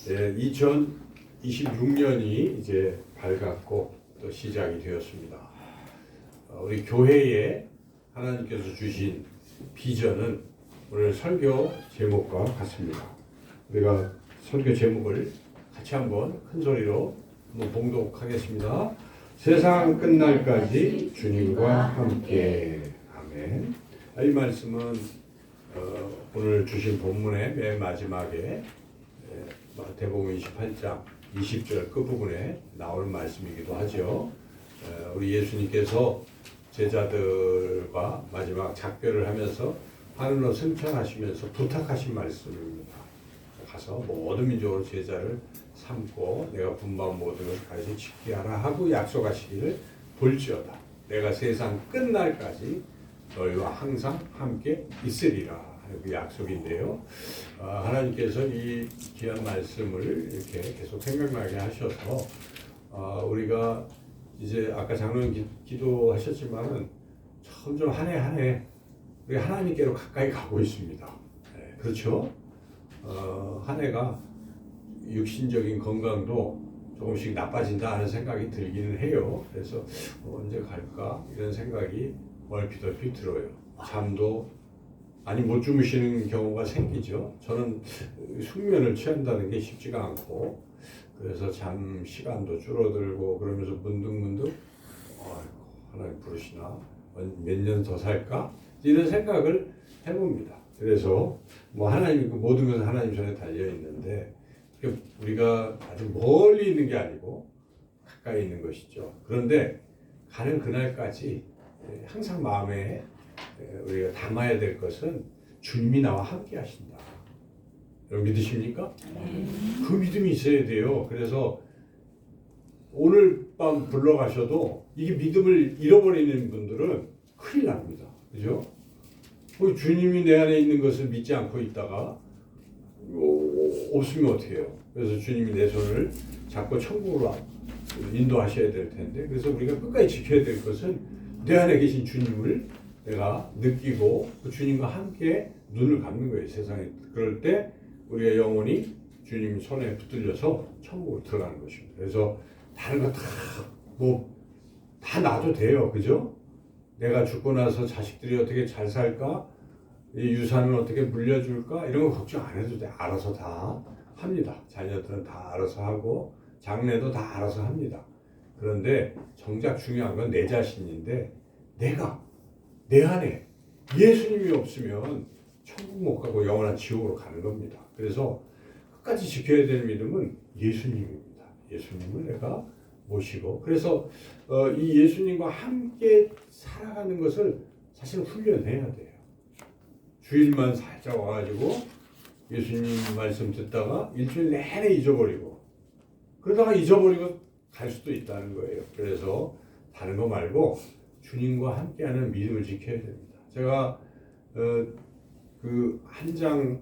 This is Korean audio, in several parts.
네, 2026년이 이제 밝았고 또 시작이 되었습니다. 우리 교회에 하나님께서 주신 비전은 오늘 설교 제목과 같습니다. 우리가 설교 제목을 같이 한번 큰 소리로 한번 봉독하겠습니다. 세상 끝날까지 주님과 함께. 아멘. 이 말씀은 오늘 주신 본문의 맨 마지막에 마태복음 28장 20절 끝부분에 나오는 말씀이기도 하죠. 우리 예수님께서 제자들과 마지막 작별을 하면서 하늘로 승천하시면서 부탁하신 말씀입니다. 가서 모든 민족으로 제자를 삼고 내가 분부한 모든 것을 가르쳐 지키게 하라 하고 약속하시기를 볼지어다. 내가 세상 끝날까지 너희와 항상 함께 있으리라. 그 약속인데요. 하나님께서 이 귀한 말씀을 이렇게 계속 생각나게 하셔서 우리가 이제 아까 장로님 기도하셨지만은 점점 한 해 한 해 우리 하나님께로 가까이 가고 있습니다. 네, 그렇죠? 한 해가 육신적인 건강도 조금씩 나빠진다 하는 생각이 들기는 해요. 그래서 언제 갈까 이런 생각이 얼핏 들어요. 잠도 많이 못 주무시는 경우가 생기죠. 저는 숙면을 취한다는 게 쉽지가 않고 그래서 잠 시간도 줄어들고 그러면서 문득 하나님 부르시나 몇 년 더 살까 이런 생각을 해봅니다. 그래서 뭐 하나님 모든 것은 하나님 손에 달려 있는데 우리가 아주 멀리 있는 게 아니고 가까이 있는 것이죠. 그런데 가는 그날까지 항상 마음에 우리가 담아야 될 것은 주님이 나와 함께 하신다. 여러분 믿으십니까? 그 믿음이 있어야 돼요. 그래서 오늘 밤 불러가셔도 이게 믿음을 잃어버리는 분들은 큰일 납니다. 그죠? 주님이 내 안에 있는 것을 믿지 않고 있다가 없으면 어떻게 해요? 그래서 주님이 내 손을 잡고 천국으로 인도하셔야 될 텐데 그래서 우리가 끝까지 지켜야 될 것은 내 안에 계신 주님을 내가 느끼고 그 주님과 함께 눈을 감는 거예요. 세상에. 그럴 때 우리가 영혼이 주님 손에 붙들려서 천국으로 들어가는 것입니다. 그래서 다른 거 다 놔도 돼요. 그죠? 내가 죽고 나서 자식들이 어떻게 잘 살까? 이 유산을 어떻게 물려줄까? 이런 거 걱정 안 해도 돼. 알아서 다 합니다. 자녀들은 다 알아서 하고 장래도 다 알아서 합니다. 그런데 정작 중요한 건 내 자신인데 내가 내 안에 예수님이 없으면 천국 못 가고 영원한 지옥으로 가는 겁니다. 그래서 끝까지 지켜야 될 믿음은 예수님입니다. 예수님을 내가 모시고 그래서 이 예수님과 함께 살아가는 것을 사실 훈련해야 돼요. 주일만 살짝 와가지고 예수님 말씀 듣다가 일주일 내내 잊어버리고 그러다가 잊어버리고 갈 수도 있다는 거예요. 그래서 다른 거 말고 주님과 함께하는 믿음을 지켜야 됩니다. 제가 그 한 장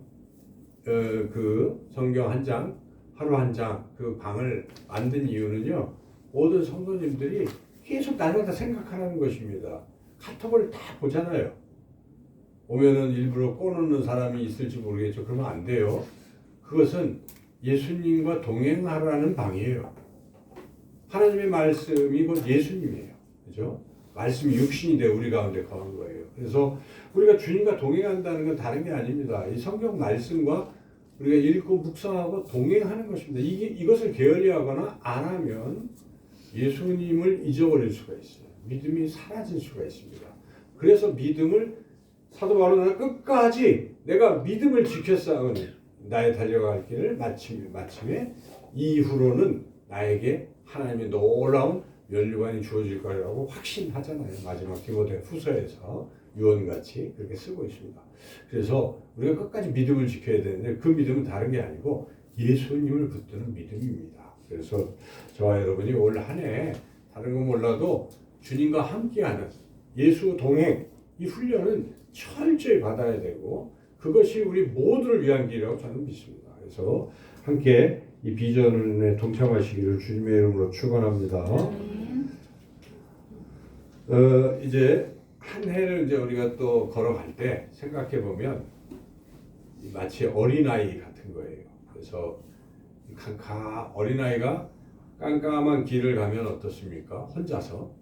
그 성경 한 장 하루 한 장 그 방을 만든 이유는요. 모든 성도님들이 계속 날마다 생각하라는 것입니다. 카톡을 다 보잖아요. 오면은 일부러 꺼놓는 사람이 있을지 모르겠죠. 그러면 안 돼요. 그것은 예수님과 동행하라는 방이에요. 하나님의 말씀이 곧 예수님이에요. 그죠? 말씀이 육신이 돼 우리 가운데 거한 거예요. 그래서 우리가 주님과 동행한다는 건 다른 게 아닙니다. 이 성경 말씀과 우리가 읽고 묵상하고 동행하는 것입니다. 이것을 게을리하거나 안 하면 예수님을 잊어버릴 수가 있어요. 믿음이 사라질 수가 있습니다. 그래서 믿음을 사도 바울은 끝까지 내가 믿음을 지켜 싸운 나의 달려갈 길을 마침에 이후로는 나에게 하나님의 놀라운 면류관이 주어질 거라고 확신하잖아요. 마지막 디모데 후서에서 유언같이 그렇게 쓰고 있습니다. 그래서 우리가 끝까지 믿음을 지켜야 되는데 그 믿음은 다른 게 아니고 예수님을 붙드는 믿음입니다. 그래서 저와 여러분이 올 한 해 다른 건 몰라도 주님과 함께하는 예수 동행 이 훈련은 철저히 받아야 되고 그것이 우리 모두를 위한 길이라고 저는 믿습니다. 그래서 함께 이 비전에 동참하시기를 주님의 이름으로 축원합니다. 이제 한 해를 이제 우리가 또 걸어갈 때 생각해 보면 마치 어린아이 같은 거예요. 그래서 어린아이가 깜깜한 길을 가면 어떻습니까? 혼자서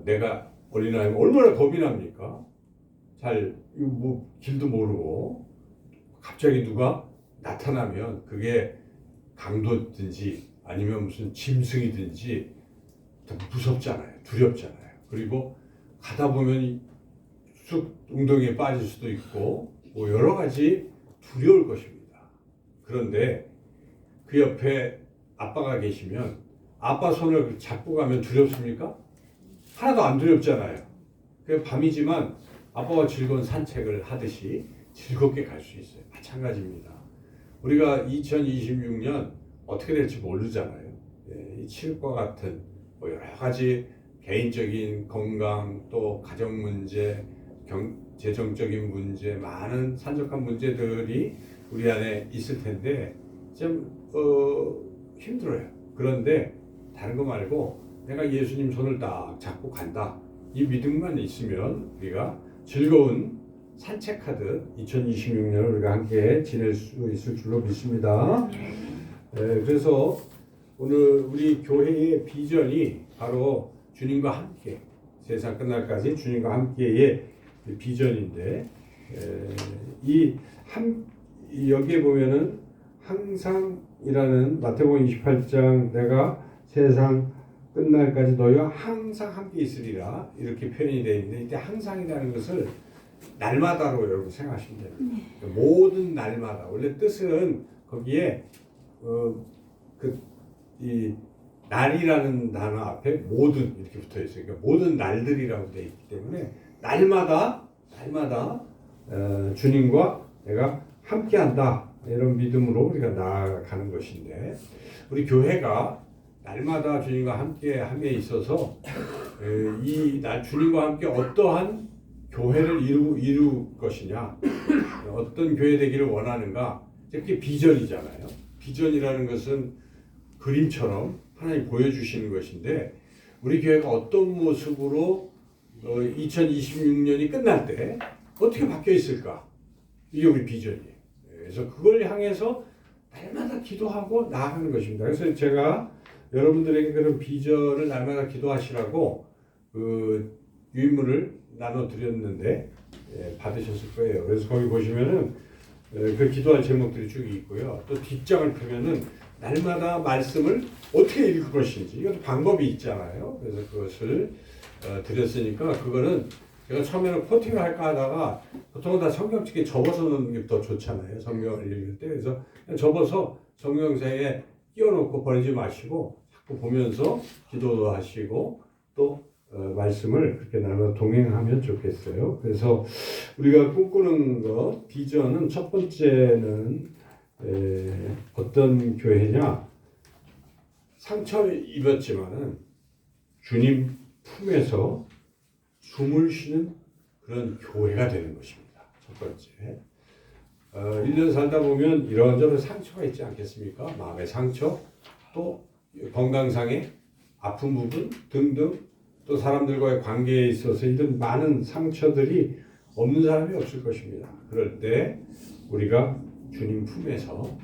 내가 어린아이면 얼마나 겁이 납니까? 뭐 길도 모르고 갑자기 누가 나타나면 그게 강도든지 아니면 무슨 짐승이든지 무섭잖아요. 두렵잖아요. 그리고 가다 보면 쑥 웅덩이에 빠질 수도 있고 뭐 여러 가지 두려울 것입니다. 그런데 그 옆에 아빠가 계시면 아빠 손을 잡고 가면 두렵습니까? 하나도 안 두렵잖아요. 그 밤이지만 아빠와 즐거운 산책을 하듯이 즐겁게 갈 수 있어요. 마찬가지입니다. 우리가 2026년 어떻게 될지 모르잖아요. 이 칠과 같은 뭐 여러 가지 개인적인 건강 또 가정 문제, 재정적인 문제, 많은 산적한 문제들이 우리 안에 있을 텐데 좀 힘들어요. 그런데 다른 거 말고 내가 예수님 손을 딱 잡고 간다. 이 믿음만 있으면 우리가 즐거운 산책하듯 2026년을 우리가 함께 지낼 수 있을 줄로 믿습니다. 그래서 오늘 우리 교회의 비전이 바로 주님과 함께 세상 끝날까지 주님과 함께의 비전인데 여기에 보면은 항상이라는 마태복음 28장 내가 세상 끝날까지 너희와 항상 함께 있으리라 이렇게 표현이 되어 있는데 이때 항상이라는 것을 날마다로 여러분 생각하시면 됩니다. 모든 날마다 원래 뜻은 거기에 이 날이라는 단어 앞에 모든 이렇게 붙어 있어요. 그러니까 모든 날들이라고 되어 있기 때문에 날마다 주님과 내가 함께한다 이런 믿음으로 우리가 나아가는 것인데 우리 교회가 날마다 주님과 함께함에 있어서 이 주님과 함께 어떠한 교회를 이룰 것이냐 어떤 교회 되기를 원하는가 그게 비전이잖아요. 비전이라는 것은 그림처럼 하나님 보여주시는 것인데 우리 교회가 어떤 모습으로 2026년이 끝날 때 어떻게 바뀌어 있을까 이게 우리 비전이에요. 그래서 그걸 향해서 날마다 기도하고 나아가는 것입니다. 그래서 제가 여러분들에게 그런 비전을 날마다 기도하시라고 그 유인물을 나눠드렸는데 받으셨을 거예요. 그래서 거기 보시면은 그 기도할 제목들이 쭉 있고요. 또 뒷장을 펴면은 날마다 말씀을 어떻게 읽을 것인지 이것도 방법이 있잖아요. 그래서 그것을 드렸으니까 그거는 제가 처음에는 코팅을 할까 하다가 보통은 다 성경책에 접어서 넣는 게 더 좋잖아요. 성경을 읽을 때. 그래서 그냥 접어서 성경책에 끼워놓고 버리지 마시고 자꾸 보면서 기도도 하시고 또 말씀을 그렇게 나눠 동행하면 좋겠어요. 그래서 우리가 꿈꾸는 것, 비전은 첫 번째는 어떤 교회냐? 상처 입었지만은 주님 품에서 숨을 쉬는 그런 교회가 되는 것입니다. 첫 번째. 1년 살다 보면 이런저런 상처가 있지 않겠습니까? 마음의 상처, 또 건강상의 아픈 부분 등등 또 사람들과의 관계에 있어서 이런 많은 상처들이 없는 사람이 없을 것입니다. 그럴 때 우리가 주님 품에서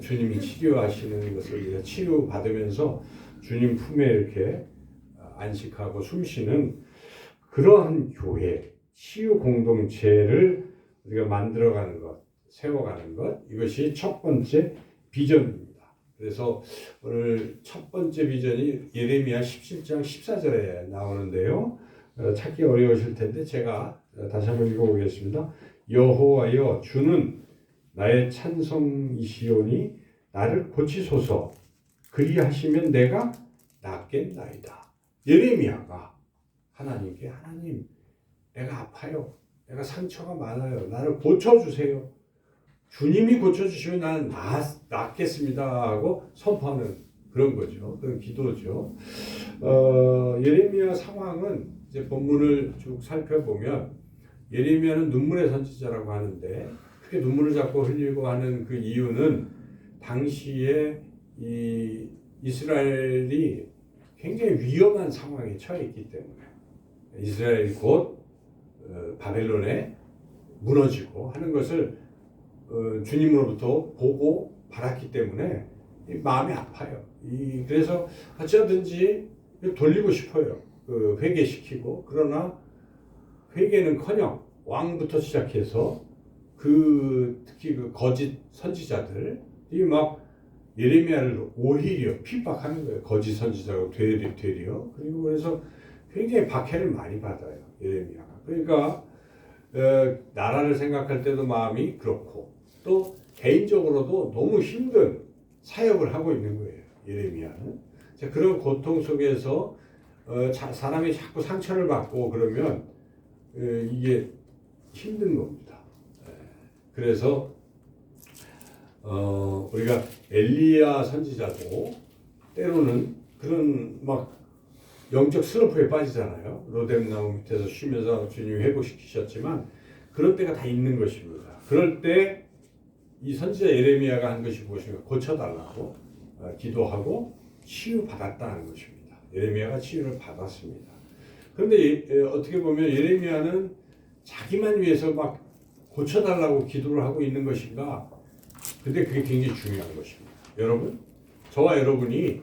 주님이 치료하시는 것을 우리가 치료받으면서 주님 품에 이렇게 안식하고 숨쉬는 그러한 교회, 치유 공동체를 우리가 만들어가는 것, 세워가는 것, 이것이 첫 번째 비전입니다. 그래서 오늘 첫 번째 비전이 예레미야 17장 14절에 나오는데요. 찾기 어려우실 텐데 제가 다시 한번 읽어보겠습니다. 여호와여 주는 나의 찬송이시오니 나를 고치소서 그리하시면 내가 낫겠나이다. 예레미야가 하나님께 하나님 내가 아파요. 내가 상처가 많아요. 나를 고쳐주세요. 주님이 고쳐주시면 나는 낫겠습니다 하고 선포하는 그런 거죠. 그런 기도죠. 예레미야 상황은 이제 본문을 쭉 살펴보면 예레미야는 눈물의 선지자라고 하는데 그렇게 눈물을 자꾸 흘리고 하는 그 이유는 당시에 이 이스라엘이 굉장히 위험한 상황에 처해 있기 때문에 이스라엘이 곧 바벨론에 무너지고 하는 것을 주님으로부터 보고 받았기 때문에 마음이 아파요. 그래서 어쩌든지 돌리고 싶어요. 회개시키고. 그러나 회개는커녕 왕부터 시작해서 특히 거짓 선지자들이 막 예레미야를 오히려 핍박하는 거예요. 거짓 선지자가 되려. 그리고 그래서 굉장히 박해를 많이 받아요. 예레미야가. 그러니까 나라를 생각할 때도 마음이 그렇고 또 개인적으로도 너무 힘든 사역을 하고 있는 거예요. 예레미야는. 자, 그런 고통 속에서 사람이 자꾸 상처를 받고 그러면 이게 힘든 겁니다. 그래서 우리가 엘리야 선지자도 때로는 그런 막 영적 슬럼프에 빠지잖아요. 로뎀나무 밑에서 쉬면서 주님이 회복시키셨지만 그런 때가 다 있는 것입니다. 그럴 때 이 선지자 예레미야가 한 것이 무엇인가? 고쳐달라고 기도하고 치유받았다는 것입니다. 예레미야가 치유를 받았습니다. 그런데 어떻게 보면 예레미야는 자기만 위해서 막 고쳐달라고 기도를 하고 있는 것인가? 근데 그게 굉장히 중요한 것입니다. 여러분, 저와 여러분이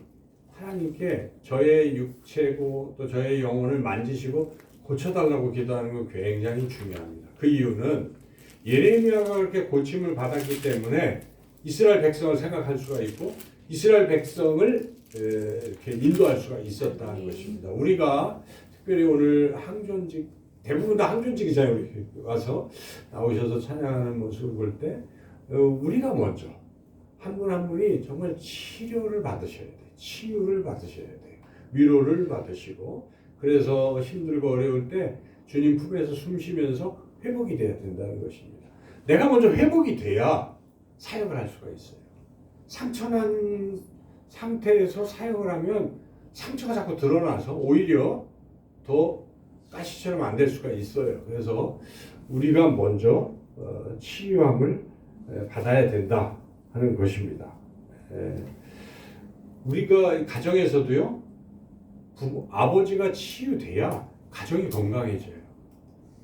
하나님께 저의 육체고 또 저의 영혼을 만지시고 고쳐달라고 기도하는 건 굉장히 중요합니다. 그 이유는 예레미야가 그렇게 고침을 받았기 때문에 이스라엘 백성을 생각할 수가 있고 이스라엘 백성을 이렇게 인도할 수가 있었다는 것입니다. 우리가 특별히 오늘 항존직 대부분 다 항존직이잖아요. 우리 와서 나오셔서 찬양하는 모습을 볼 때 우리가 먼저 한 분 한 분이 정말 치료를 받으셔야 돼요. 치유를 받으셔야 돼요. 위로를 받으시고 그래서 힘들고 어려울 때 주님 품에서 숨 쉬면서 회복이 돼야 된다는 것입니다. 내가 먼저 회복이 돼야 사역을 할 수가 있어요. 상처난 상태에서 사역을 하면 상처가 자꾸 드러나서 오히려 더 가시처럼 안 될 수가 있어요. 그래서 우리가 먼저 치유함을 받아야 된다 하는 것입니다. 우리가 가정에서도요, 아버지가 치유돼야 가정이 건강해져요.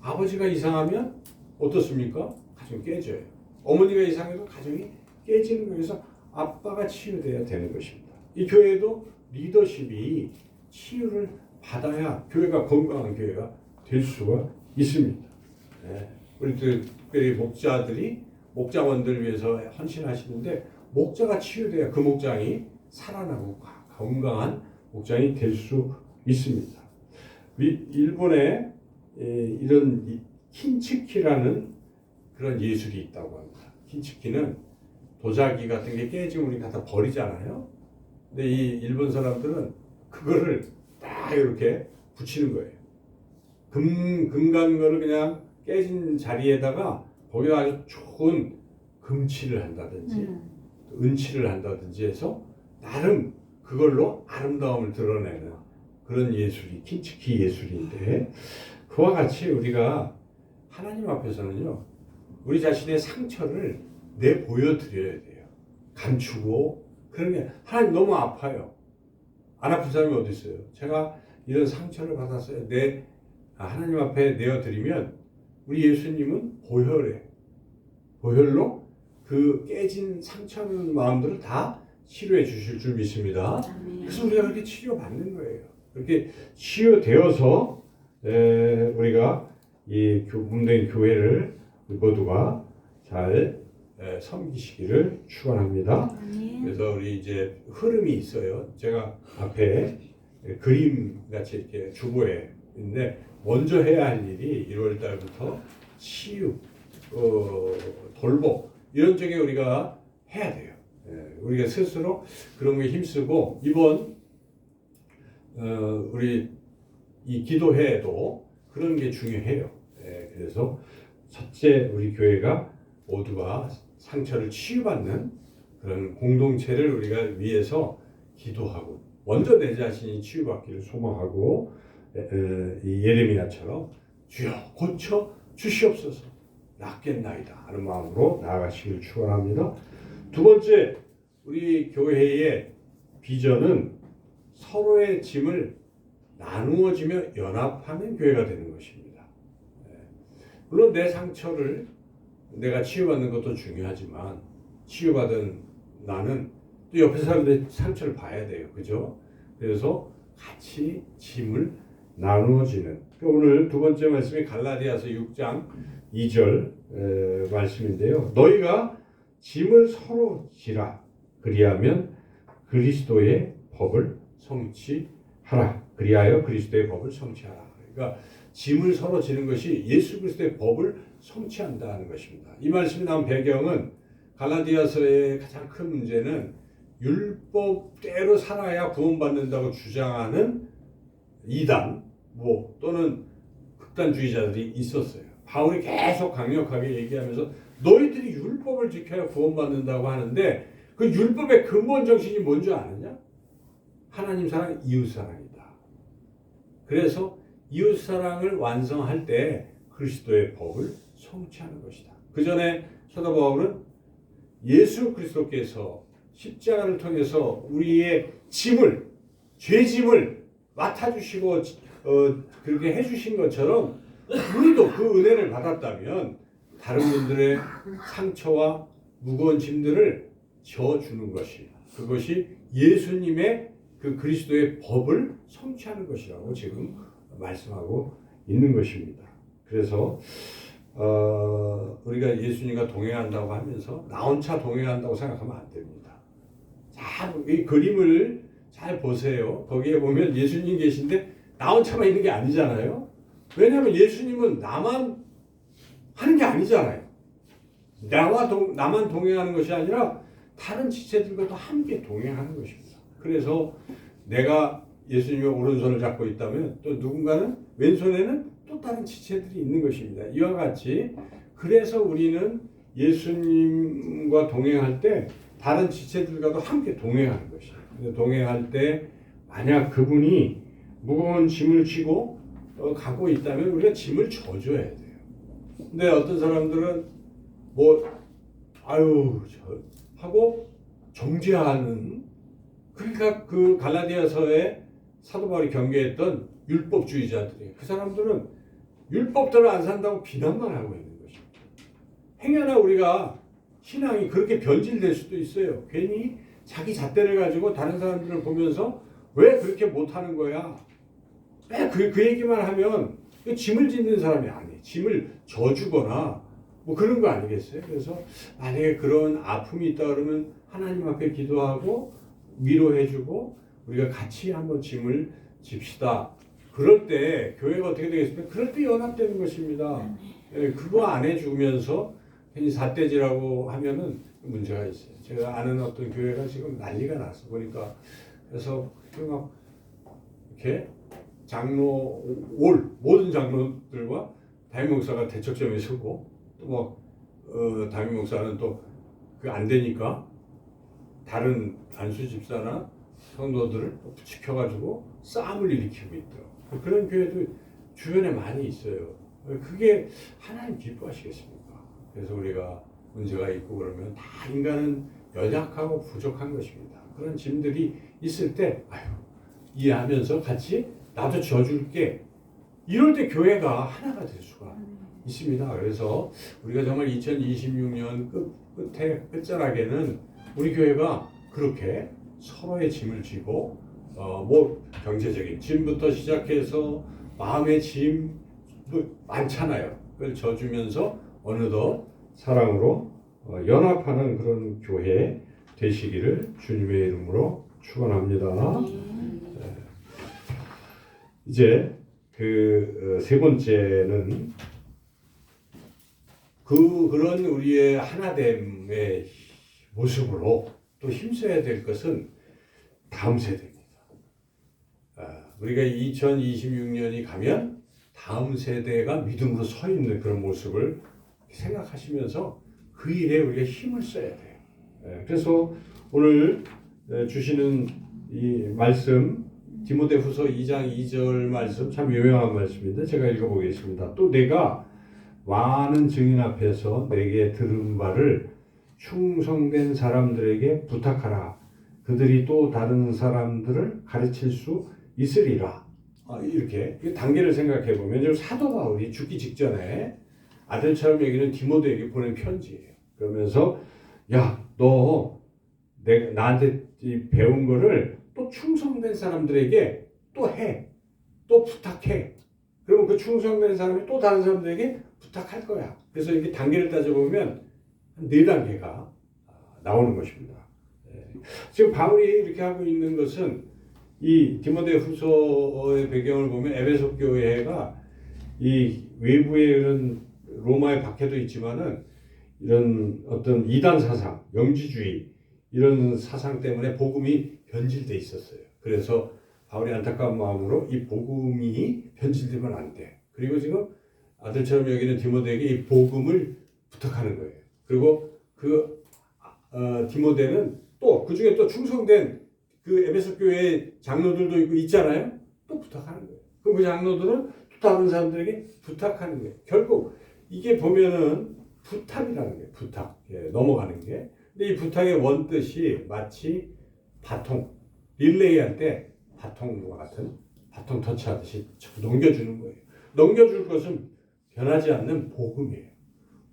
아버지가 이상하면 어떻습니까? 가정이 깨져요. 어머니가 이상해도 가정이 깨지는 거여서 아빠가 치유돼야 되는 것입니다. 이 교회도 리더십이 치유를 받아야 교회가 건강한 교회가 될 수가 있습니다. 우리 특별히 목자원들 위해서 헌신하시는데 목자가 치유돼야 그 목장이 살아나고 건강한 목장이 될 수 있습니다. 일본에 이런 킨츠키라는 그런 예술이 있다고 합니다. 킨츠키는 도자기 같은 게 깨지면 우리 갖다 버리잖아요. 근데 이 일본 사람들은 그거를 딱 이렇게 붙이는 거예요. 금 같은 거를 그냥 깨진 자리에다가 거기다 아주 좋은 금칠을 한다든지 은칠을 한다든지 해서 나름 그걸로 아름다움을 드러내는 그런 예술이 킨츠키 예술인데 그와 같이 우리가 하나님 앞에서는요 우리 자신의 상처를 내보여드려야 돼요. 감추고 그러면 하나님 너무 아파요. 안 아픈 사람이 어디 있어요? 제가 이런 상처를 받았어요. 하나님 앞에 내어드리면 우리 예수님은 보혈로 그 깨진 상처는 마음들을 다 치료해 주실 줄 믿습니다. 그래서 우리가 그렇게 치료받는 거예요. 그렇게 치유되어서 우리가 이 몸된 교회를 모두가 잘 섬기시기를 축원합니다. 그래서 우리 이제 흐름이 있어요. 제가 앞에 그림 같이 이렇게 주보에 있는데 먼저 해야 할 일이 1월 달부터 치유, 돌복 이런 쪽에 우리가 해야 돼요. 우리가 스스로 그런 거에 힘쓰고 이번 우리 이 기도회도 그런 게 중요해요. 그래서 첫째 우리 교회가 모두가 상처를 치유받는 그런 공동체를 우리가 위해서 기도하고 먼저 내 자신이 치유받기를 소망하고 이 예레미야처럼 주여 고쳐 주시옵소서 낫겠나이다 하는 마음으로 나아가시길 축원합니다. 두 번째 우리 교회의 비전은 서로의 짐을 나누어지며 연합하는 교회가 되는 것입니다. 물론 내 상처를 내가 치유받는 것도 중요하지만 치유받은 나는 또 옆에 사람들의 상처를 봐야 돼요. 그죠? 그래서 같이 짐을 나누어지는. 오늘 두 번째 말씀이 갈라디아서 6장 2절 말씀인데요. 너희가 짐을 서로 지라. 그리하면 그리스도의 법을 성취하라. 그리하여 그리스도의 법을 성취하라. 그러니까 짐을 서로 지는 것이 예수 그리스도의 법을 성취한다는 것입니다. 이 말씀이 나온 배경은 갈라디아서의 가장 큰 문제는 율법대로 살아야 구원받는다고 주장하는 이단 또는 극단주의자들이 있었어요. 바울이 계속 강력하게 얘기하면서 너희들이 율법을 지켜야 구원받는다고 하는데 그 율법의 근본 정신이 뭔지 아느냐? 하나님 사랑, 이웃 사랑이다. 그래서 이웃 사랑을 완성할 때 그리스도의 법을 성취하는 것이다. 그 전에 사도 바울은 예수 그리스도께서 십자가를 통해서 우리의 짐을, 죄짐을 맡아주시고 그렇게 해주신 것처럼 우리도 그 은혜를 받았다면 다른 분들의 상처와 무거운 짐들을 져주는 것이, 그것이 예수님의 그 그리스도의 법을 성취하는 것이라고 지금 말씀하고 있는 것입니다. 그래서 우리가 예수님과 동행한다고 하면서 나 혼자 동행한다고 생각하면 안 됩니다. 자, 이 그림을 잘 보세요. 거기에 보면 예수님 계신데 나 혼자만 있는 게 아니잖아요. 왜냐하면 예수님은 나만 하는 게 아니잖아요. 나만 동행하는 것이 아니라 다른 지체들과도 함께 동행하는 것입니다. 그래서 내가 예수님의 오른손을 잡고 있다면 또 누군가는 왼손에는 또 다른 지체들이 있는 것입니다. 이와 같이 그래서 우리는 예수님과 동행할 때 다른 지체들과도 함께 동행하는 것이에요. 동행할 때 만약 그분이 무거운 짐을 지고 가고 있다면 우리가 짐을 져줘야 돼요. 근데 어떤 사람들은 하고 정죄하는, 그러니까 그 갈라디아서에 사도 바울이 경계했던 율법주의자들이에요. 그 사람들은 율법대로 안 산다고 비난만 하고 있는 것입니다. 행여나 우리가 신앙이 그렇게 변질될 수도 있어요. 괜히 자기 잣대를 가지고 다른 사람들을 보면서 왜 그렇게 못하는 거야? 왜 그 얘기만 하면 짐을 짓는 사람이 아니에요. 짐을 져주거나 그런 거 아니겠어요? 그래서 만약에 그런 아픔이 있다 그러면 하나님 앞에 기도하고 위로해주고 우리가 같이 한번 짐을 집시다. 그럴 때 교회가 어떻게 되겠습니까? 그럴 때 연합되는 것입니다. 그거 안 해주면서 괜히 삿대질하고 하면은 문제가 있어요. 제가 아는 어떤 교회가 지금 난리가 났어 보니까. 그래서 막 이렇게 모든 장로들과 담임 목사가 대척점에 서고 또 담임 목사는 또 그 안 되니까 다른 안수 집사나 성도들을 지켜가지고 싸움을 일으키고 있더라고요. 그런 교회도 주변에 많이 있어요. 그게 하나님 기뻐하시겠습니까? 그래서 우리가 문제가 있고 그러면 다 인간은 연약하고 부족한 것입니다. 그런 짐들이 있을 때 이해하면서 같이 나도 져줄게. 이럴 때 교회가 하나가 될 수가 있습니다. 그래서 우리가 정말 2026년 끝자락에는 우리 교회가 그렇게 서로의 짐을 지고 경제적인 짐부터 시작해서 마음의 짐 많잖아요. 그걸 져주면서 어느덧 사랑으로 연합하는 그런 교회 되시기를 주님의 이름으로 축원합니다. 이제 그 세 번째는 그런 우리의 하나됨의 모습으로 또 힘써야 될 것은 다음 세대입니다. 우리가 2026년이 가면 다음 세대가 믿음으로 서 있는 그런 모습을 생각하시면서 그 일에 우리가 힘을 써야 돼요. 그래서 오늘 주시는 이 말씀 디모데후서 2장 2절 말씀 참 유명한 말씀인데 제가 읽어보겠습니다. 또 내가 많은 증인 앞에서 내게 들은 바를 충성된 사람들에게 부탁하라. 그들이 또 다른 사람들을 가르칠 수 있으리라. 이렇게 단계를 생각해 보면 지금 사도 바울이 죽기 직전에 아들처럼 여기는 디모데에게 보낸 편지예요. 그러면서 야, 너 나한테 배운 거를 또 충성된 사람들에게 또 해. 또 부탁해. 그러면 그 충성된 사람이 또 다른 사람들에게 부탁할 거야. 그래서 이렇게 단계를 따져보면 한 4단계가 나오는 것입니다. 지금 바울이 이렇게 하고 있는 것은 이 디모데 후서의 배경을 보면 에베소 교회가 이 외부에 이런 로마의 박해도 있지만은 이런 어떤 이단 사상, 영지주의 이런 사상 때문에 복음이 변질돼 있었어요. 그래서 바울이 안타까운 마음으로 이 복음이 변질되면 안 돼. 그리고 지금 아들처럼 여기는 디모데에게 이 복음을 부탁하는 거예요. 그리고 디모데는 또 그 중에 또 충성된 그 에베소 교회 장로들도 있고 있잖아요. 또 부탁하는 거예요. 그럼 그 장로들은 또 다른 사람들에게 부탁하는 거예요. 결국 이게 보면은 부탁이라는 거예요. 부탁. 넘어가는 게. 근데 이 부탁의 원뜻이 마치 바통, 릴레이 할 때 바통과 같은 바통 터치하듯이 넘겨주는 거예요. 넘겨줄 것은 변하지 않는 복음이에요.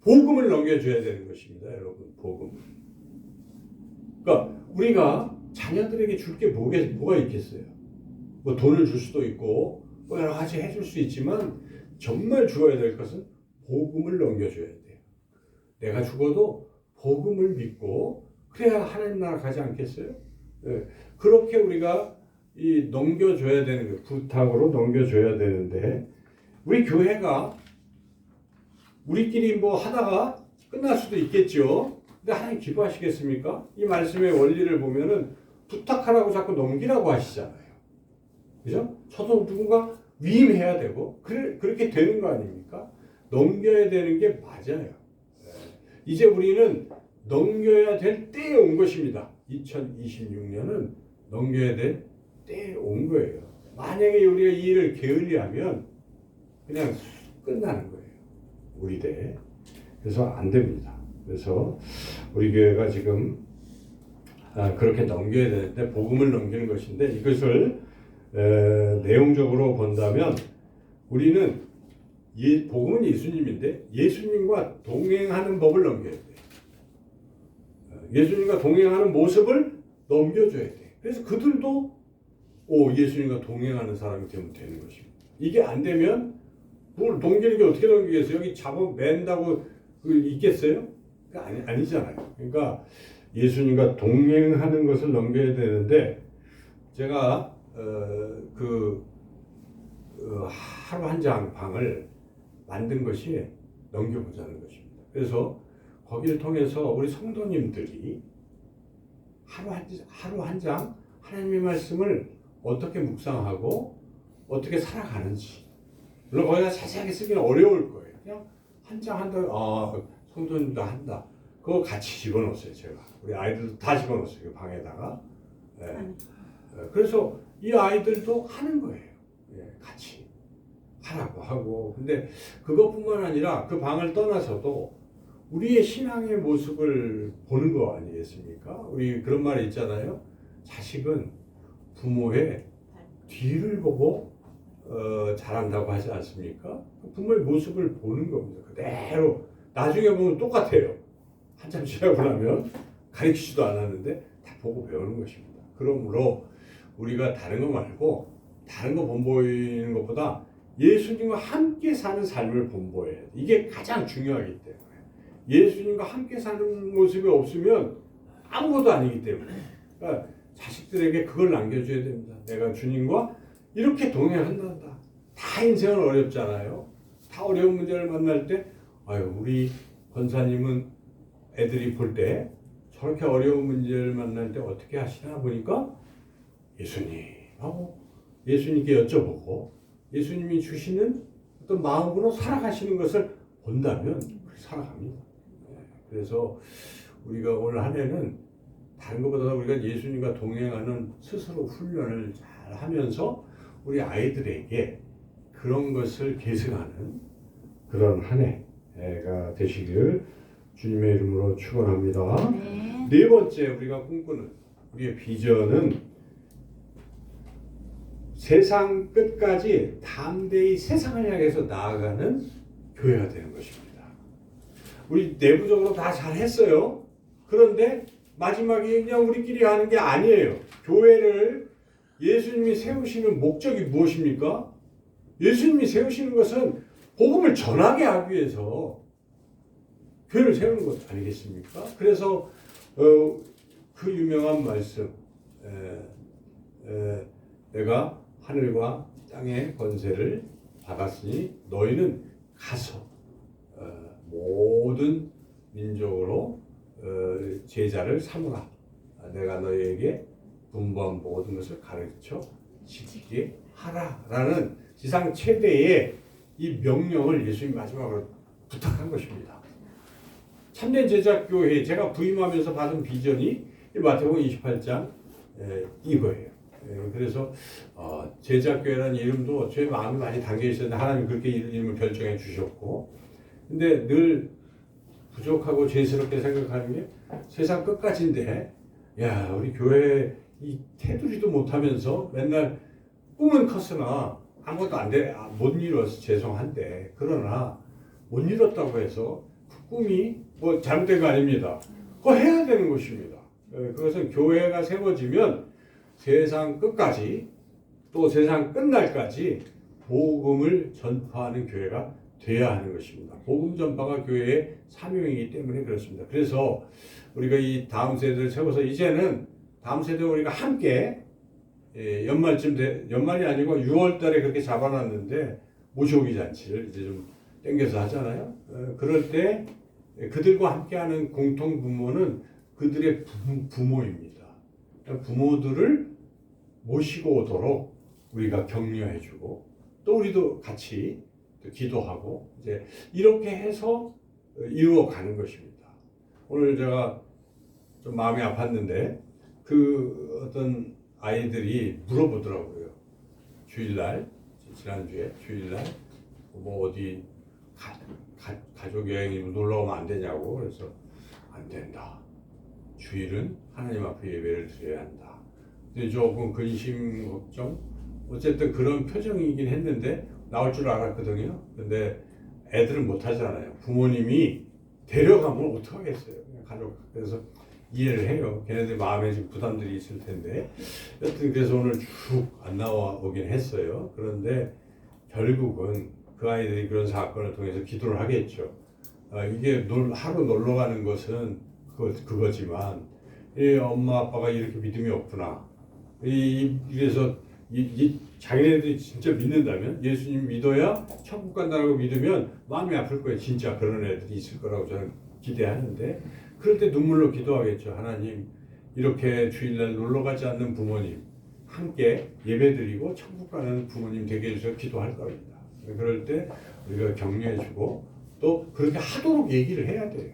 복음을 넘겨줘야 되는 것입니다, 여러분. 복음. 그러니까 우리가 자녀들에게 줄 게 뭐가 있겠어요? 뭐 돈을 줄 수도 있고 뭐 여러 가지 해줄 수 있지만 정말 주어야 될 것은 복음을 넘겨줘야 돼요. 내가 죽어도 복음을 믿고 그래야 하나님 나라 가지 않겠어요? 네. 그렇게 우리가 이 넘겨줘야 되는 거예요. 부탁으로 넘겨줘야 되는데 우리 교회가 우리끼리 뭐 하다가 끝날 수도 있겠죠. 근데 하나님 기뻐하시겠습니까? 이 말씀의 원리를 보면은 부탁하라고 자꾸 넘기라고 하시잖아요. 그죠? 저도 누군가 위임해야 되고 그렇게 되는 거 아닙니까? 넘겨야 되는 게 맞아요. 이제 우리는 넘겨야 될 때에 온 것입니다. 2026년은 넘겨야 될 때에 온 거예요. 만약에 우리가 이 일을 게을리하면 그냥 끝나는 거예요. 우리 대. 그래서 안 됩니다. 그래서 우리 교회가 지금 그렇게 넘겨야 되는데 복음을 넘기는 것인데 이것을 내용적으로 본다면 우리는 복음은 예수님인데 예수님과 동행하는 법을 넘겨야 돼요. 예수님과 동행하는 모습을 넘겨줘야 돼. 그래서 그들도 예수님과 동행하는 사람이 되면 되는 것입니다. 이게 안 되면 뭘 넘기는 게 어떻게 넘기겠어요? 여기 잡아 맨다고 있겠어요? 아니잖아요. 그러니까 예수님과 동행하는 것을 넘겨야 되는데 제가 하루 한 장 방을 만든 것이 넘겨보자는 것입니다. 그래서 거기를 통해서 우리 성도님들이 하루 한 장 하나님의 말씀을 어떻게 묵상하고 어떻게 살아가는지 물론 거기다 자세하게 쓰기는 어려울 거예요. 그냥 한 장 한다. 성도님도 한다. 그거 같이 집어넣었어요. 제가 우리 아이들도 다 집어넣었어요. 그 방에다가. 그래서 이 아이들도 하는 거예요. 같이 하라고 하고. 근데 그것뿐만 아니라 그 방을 떠나서도 우리의 신앙의 모습을 보는 거 아니겠습니까? 우리 그런 말이 있잖아요. 자식은 부모의 뒤를 보고 자란다고 하지 않습니까? 부모의 모습을 보는 겁니다. 그대로 나중에 보면 똑같아요. 한참 지나고 나면 가르치지도 않았는데 다 보고 배우는 것입니다. 그러므로 우리가 다른 거 말고 다른 거 본보이는 것보다 예수님과 함께 사는 삶을 본보여야 돼. 이게 가장 중요하기 때문에 예수님과 함께 사는 모습이 없으면 아무것도 아니기 때문에 그러니까 자식들에게 그걸 남겨줘야 됩니다. 내가 주님과 이렇게 동행한다. 다 인생은 어렵잖아요. 다 어려운 문제를 만날 때 우리 권사님은 애들이 볼 때 저렇게 어려운 문제를 만날 때 어떻게 하시나 보니까 예수님하고 예수님께 여쭤보고 예수님이 주시는 어떤 마음으로 살아가시는 것을 본다면 살아갑니다. 그래서 우리가 올 한 해는 다른 것보다 우리가 예수님과 동행하는 스스로 훈련을 잘 하면서 우리 아이들에게 그런 것을 계승하는 그런 한 해가 되시길 주님의 이름으로 축원합니다. 네 번째 우리가 꿈꾸는 우리의 비전은 세상 끝까지 담대히 세상을 향해서 나아가는 교회가 되는 것입니다. 우리 내부적으로 다 잘했어요. 그런데 마지막에 그냥 우리끼리 하는 게 아니에요. 교회를 예수님이 세우시는 목적이 무엇입니까? 예수님이 세우시는 것은 복음을 전하게 하기 위해서 교회를 세우는 것 아니겠습니까? 그래서 그 유명한 말씀, 내가 하늘과 땅의 권세를 받았으니 너희는 가서 모든 민족으로 제자를 삼으라. 내가 너희에게 분부한 모든 것을 가르쳐 지키게 하라라는 지상 최대의 이 명령을 예수님 마지막으로 부탁한 것입니다. 참된 제자교회, 제가 부임하면서 받은 비전이 마태복음 28장 이거예요. 그래서 제자교회라는 이름도 제 마음이 많이 담겨 있었는데 하나님 그렇게 이름을 결정해 주셨고, 근데 늘 부족하고 죄스럽게 생각하는 게 세상 끝까지인데, 야, 우리 교회 이 테두리도 못하면서 맨날 꿈은 컸으나 아무것도 못 이뤄서 죄송한데, 그러나 못 이뤘다고 해서 그 꿈이 뭐 잘못된 거 아닙니다. 그거 해야 되는 것입니다. 그것은 교회가 세워지면 세상 끝까지, 또 세상 끝날까지 복음을 전파하는 교회가 돼야 하는 것입니다. 복음 전파가 교회의 사명이기 때문에 그렇습니다. 그래서 우리가 이 다음 세대를 세워서 이제는 다음 세대 우리가 함께 연말이 아니고 6월달에 그렇게 잡아놨는데 모셔오기 잔치를 이제 좀 땡겨서 하잖아요. 그럴 때 그들과 함께하는 공통 부모는 그들의 부모입니다. 부모들을 모시고 오도록 우리가 격려해주고, 또 우리도 같이 기도하고 이제 이렇게 해서 이루어가는 것입니다. 오늘 제가 좀 마음이 아팠는데 그 어떤 아이들이 물어보더라고요. 지난주에 주일날 뭐 어디 가족 여행이 놀러 오면 안 되냐고. 그래서 안 된다. 주일은 하나님 앞에 예배를 드려야 한다. 근데 조금 근심 걱정, 어쨌든 그런 표정이긴 했는데 나올 줄 알았거든요. 근데 애들은 못 하잖아요. 부모님이 데려가면 어떡하겠어요. 가족. 그래서 이해를 해요. 걔네들 마음에 좀 부담들이 있을 텐데. 여튼 그래서 오늘 쭉 안 나와 오긴 했어요. 그런데 결국은 그 아이들이 그런 사건을 통해서 기도를 하겠죠. 이게 하루 놀러 가는 것은 그거지만, 엄마 아빠가 이렇게 믿음이 없구나. 이래서 자기네들이 진짜 믿는다면, 예수님 믿어야 천국 간다고 믿으면 마음이 아플 거예요. 진짜 그런 애들이 있을 거라고 저는 기대하는데, 그럴 때 눈물로 기도하겠죠. 하나님, 이렇게 주일날 놀러 가지 않는 부모님 함께 예배드리고 천국 가는 부모님 되게 해주셔서 기도할 겁니다. 그럴 때 우리가 격려해주고 또 그렇게 하도록 얘기를 해야 돼요.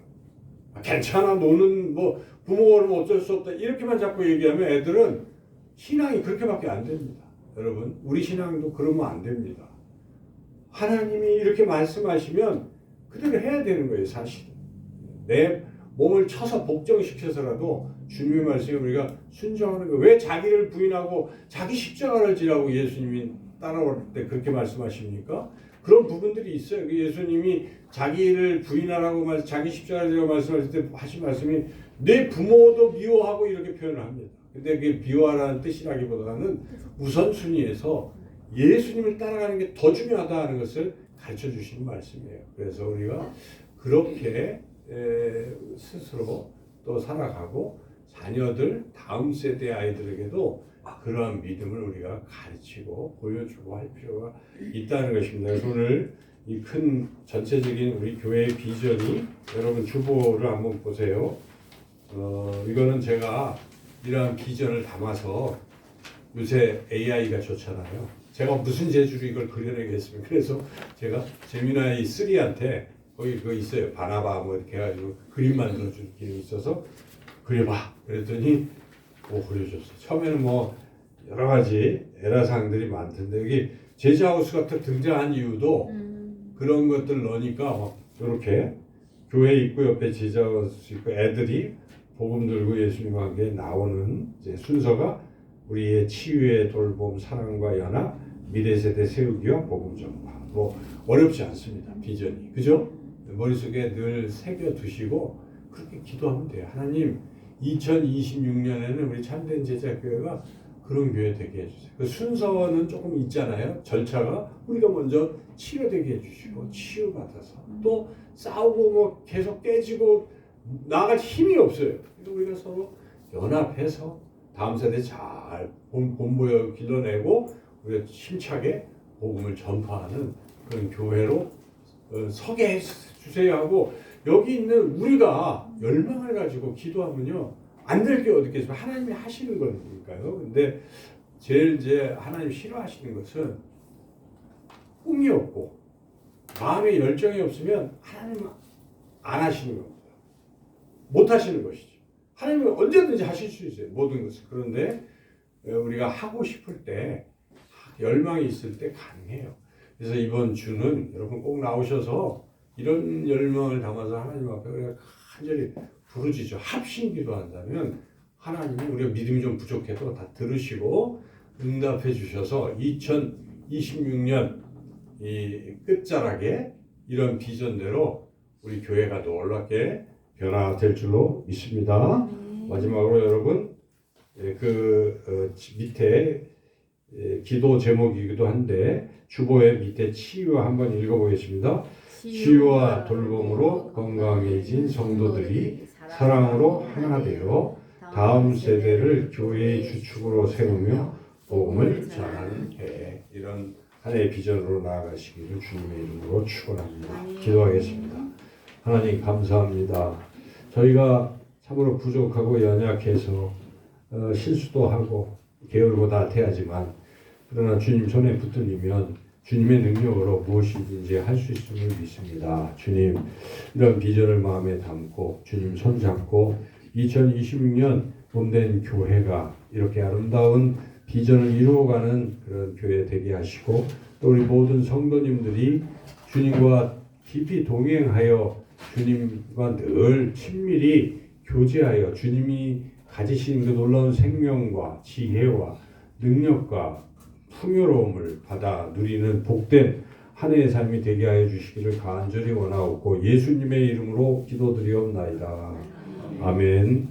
괜찮아, 너는 뭐 부모는 어쩔 수 없다 이렇게만 자꾸 얘기하면 애들은 신앙이 그렇게밖에 안 됩니다. 여러분, 우리 신앙도 그러면 안 됩니다. 하나님이 이렇게 말씀하시면 그대로 해야 되는 거예요. 사실 내 몸을 쳐서 복종시켜서라도 주님의 말씀에 우리가 순종하는 거예요. 왜 자기를 부인하고 자기 십자가를 지라고 예수님이 따라올 때 그렇게 말씀하십니까? 그런 부분들이 있어요. 예수님이 자기를 부인하라고 자기 십자가를 지라고 말씀하실 때 하신 말씀이 내 부모도 미워하고 이렇게 표현을 합니다. 근데 그게 미워하라는 뜻이라기보다는 우선순위에서 예수님을 따라가는 게 더 중요하다는 것을 가르쳐 주시는 말씀이에요. 그래서 우리가 그렇게 스스로 또 살아가고 자녀들, 다음 세대 아이들에게도 그러한 믿음을 우리가 가르치고 보여주고 할 필요가 있다는 것입니다. 그래서 오늘 이 큰 전체적인 우리 교회의 비전이, 여러분 주보를 한번 보세요. 이거는 제가 이러한 비전을 담아서, 요새 AI가 좋잖아요. 제가 무슨 재주로 이걸 그려내겠습니까? 그래서 제가 재미나이 3한테 거기 그거 있어요. 바나바 뭐 이렇게 해가지고 그림 만들어줄 게 있어서 그려봐. 그랬더니 그려줬어. 처음에는 뭐 여러 가지 에러사항들이 많던데, 여기 제자하우스가 등장한 이유도 그런 것들 넣으니까 막 이렇게 교회 있고 옆에 제자하우스 있고 애들이 복음 들고 예수님과 함께 나오는 이제 순서가 우리의 치유의 돌봄, 사랑과 연합, 미래 세대 세우기와 복음 전파. 뭐 어렵지 않습니다. 비전이. 그죠? 머릿속에 늘 새겨 두시고 그렇게 기도하면 돼요. 하나님, 2026년에는 우리 참된 제자교회가 그런 교회 되게 해주세요. 그 순서는 조금 있잖아요. 절차가 우리가 먼저 치료되게 해주시고 치유받아서 또 싸우고 뭐 계속 깨지고 나갈 힘이 없어요. 그래서 우리가 서로 연합해서 다음 세대 잘 본보여 길러내고 우리가 힘차게 복음을 전파하는 그런 교회로 서게 해주세요 하고 여기 있는 우리가 열망을 가지고 기도하면요 안 될 게 어디 있겠습니까? 하나님이 하시는 거니까요. 근데 제일 이제 하나님 싫어하시는 것은 꿈이 없고 마음에 열정이 없으면 하나님 안 하시는 겁니다. 못 하시는 것이죠. 하나님은 언제든지 하실 수 있어요. 모든 것을. 그런데 우리가 하고 싶을 때 열망이 있을 때 가능해요. 그래서 이번 주는 여러분 꼭 나오셔서 이런 열망을 담아서 하나님 앞에 우리가 간절히 부르짖어 합심기도 한다면 하나님이 우리가 믿음이 좀 부족해도 다 들으시고 응답해 주셔서 2026년 이 끝자락에 이런 비전대로 우리 교회가 놀랍게 변화될 줄로 믿습니다. 마지막으로 여러분 밑에 기도 제목이기도 한데 주보의 밑에 치유 한번 읽어보겠습니다. 치유와 돌봄으로 건강해진 성도들이 사랑으로 하나 되어 다음 세대를 교회의 주축으로 세우며 복음을 전하는 계획, 이런 하나의 비전으로 나아가시기를 주님의 이름으로 축원합니다. 기도하겠습니다. 하나님 감사합니다. 저희가 참으로 부족하고 연약해서 실수도 하고 게으르고 나태하지만 그러나 주님 손에 붙들리면 주님의 능력으로 무엇이든지 할 수 있음을 믿습니다. 주님 이런 비전을 마음에 담고 주님 손잡고 2026년 몸된 교회가 이렇게 아름다운 비전을 이루어가는 그런 교회 되게 하시고 또 우리 모든 성도님들이 주님과 깊이 동행하여 주님과 늘 친밀히 교제하여 주님이 가지신 그 놀라운 생명과 지혜와 능력과 풍요로움을 받아 누리는 복된 한 해의 삶이 되게 하여 주시기를 간절히 원하옵고 예수님의 이름으로 기도드리옵나이다. 아멘.